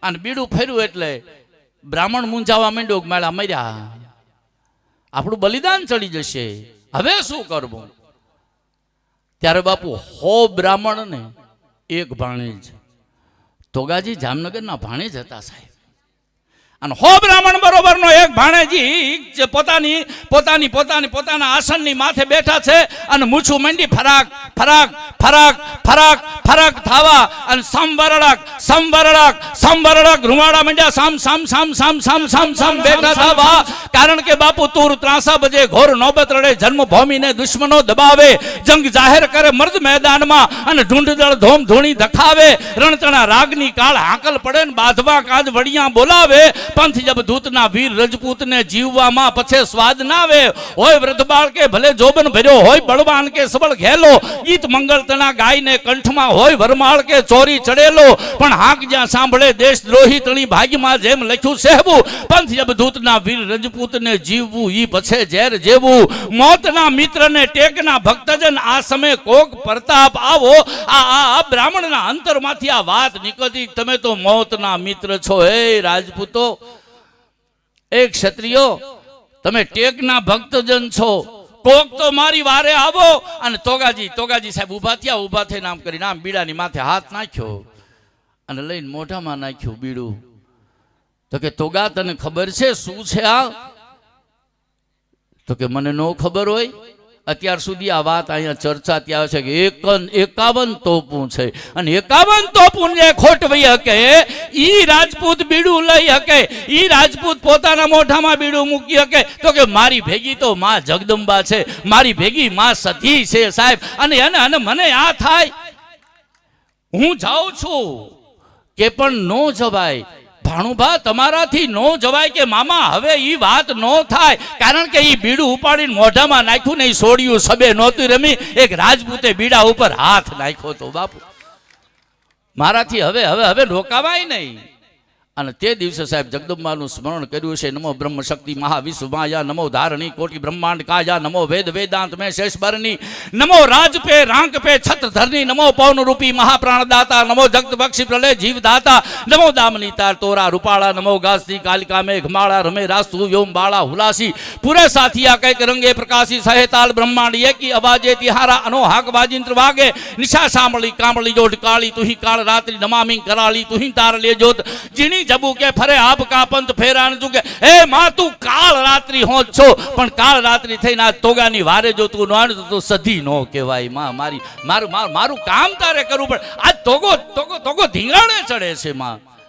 અને બીડું ફેર્યું એટલે બ્રાહ્મણ મૂંઝાવા માંડ્યો, માળા મર્યા, આપણું બલિદાન ચડી જશે, હવે શું કરવું? ત્યારે બાપુ 100 બ્રાહ્મણ ને એક ભાણેજ, તોગાજી જામનગરના ભાણેજ હતા સાહેબ, અને 100 બ્રાહ્મણ બરોબરનો એક ભાણેજી પોતાના આસનની માથે બેઠા છે અને મૂછું માંડી ફરાક ફરાક ફરાક ફરાક ફરાક થાવા અને સમવરડક રૂવાડા માંડ્યા, સામ સામ સામ સામ સામ સામ સામ બેઠા થાવા. કારણ કે બાપુ તુર ત્રાસા બજે, ઘોર નોબત રડે, જન્મભૂમિને દુશ્મનો દબાવે, જંગ જાહેર કરે મર્દ મેદાનમાં અને ઢૂંઢદળ ધોમ ધૂણી ધખાવે, રણતણા રાગની કાળ હાકલ પડે ને બાંધવા કાજ વડિયા બોલાવે, पंथ जब दूतना वीर रजपूत ने जीववा पछे स्वाद नावे, होय वृद्ध बाळ के भले जोबन भर्यो, होय बलवान के सबल घेलो, गीत मंगल तना गाय ने कंठ में, होय वरमाळ के चोरी चढ़ेलो, पण हाक ज्या सांभळे देशद्रोही तणी भाग्य में जेम लख्यू सेहबू, पंथ जब दूतना वीर रजपूत ने जीववू ई पछे जेर जेवू, मौतना मित्र ने टेकना भक्तजन आ समय कोक प्रताप आवो. आ ब्राह्मणना अंतरमांथी आ वात निकळती, तमे तो मौतना मित्र छो हे राजपूतो, एक क्षत्रियो तमे टेकना भक्तजन छो, कोक तो मारी वारे आवो. अने तोगाजी साहेब उभा थया, उभा थईने आम करीने आम बीड़ानी माथे हाथ नाख्यो अने लईने मोढामां नाख्यो बीड़ू. तो के तोगा तने खबर छे शुं छे आ? तो के मने नो खबर होय. અત્યાર સુધી આ વાત અહીંયા ચર્ચા ત્યાં છે કે 51 તોપું છે અને 51 તોપું જે ખોટવી હકે ઈ રાજપૂત બીડું લઈ હકે, ઈ રાજપૂત પોતાના મોઢામાં બીડું મૂકી હકે. તો કે મારી ભેગી તો માં જગદંબા છે, મારી ભેગી માં સતી છે સાહેબ. અને મને આ થાય, હું જાઉં છું કે પણ નો જવાય. ભાણુભા તમારાથી નો જવાય કે મામા હવે ઈ વાત નો થાય, કારણ કે ઈ બીડું ઉપાડીને મોઢામાં નાખ્યું ને ઈ સોડિયું સબે નહોતી રમી, એક રાજપૂતે બીડા ઉપર હાથ નાખ્યો તો બાપુ. મારાથી હવે હવે હવે રોકાવાય નહીં. અને તે દિવસે સાહેબ જગદંબાનું સ્મરણ કર્યું છે. નમો બ્રહ્મ શક્તિ મહાવિશ્વ માયા, નમો ધારણી કોટી બ્રહ્માંડ કાયા, નમો વેદ વેદાંત મેં શેષ બરની, નમો રાજ पे रांक पे छत्र धरनी, नमो पवन रूपी महाप्राणदाता, नमो जगत बक्षी प्रलय जीवदाता, नमो दामनी तार तोरा रूपाला, नमो गास्ती कालिका मेघमाला, रमे रास्तु व्योम बाला हुलासी, पूरे साथिया कैक रंगे प्रकाशी, सहेताल ब्रह्मांड एकी अवाजे तिहारा, अनोहाक बाजिंत्र वागे, निशा सामली कामली जोड़ काली, तुही काल रात्रि नमामी कराली, तुही तार ले जोत, जिनी जबू के फरे आप का पंथ फेरा न चुके. ए मां तू काल रात्रि हो छो, पण काल रात्रि थईने आ तोगानी वारे जो तू नो आने तो सधी नो कहेवाय. मां मारू काम तारे करવું પડે. આ તોગો ધીંગાણે ચડે છે. માં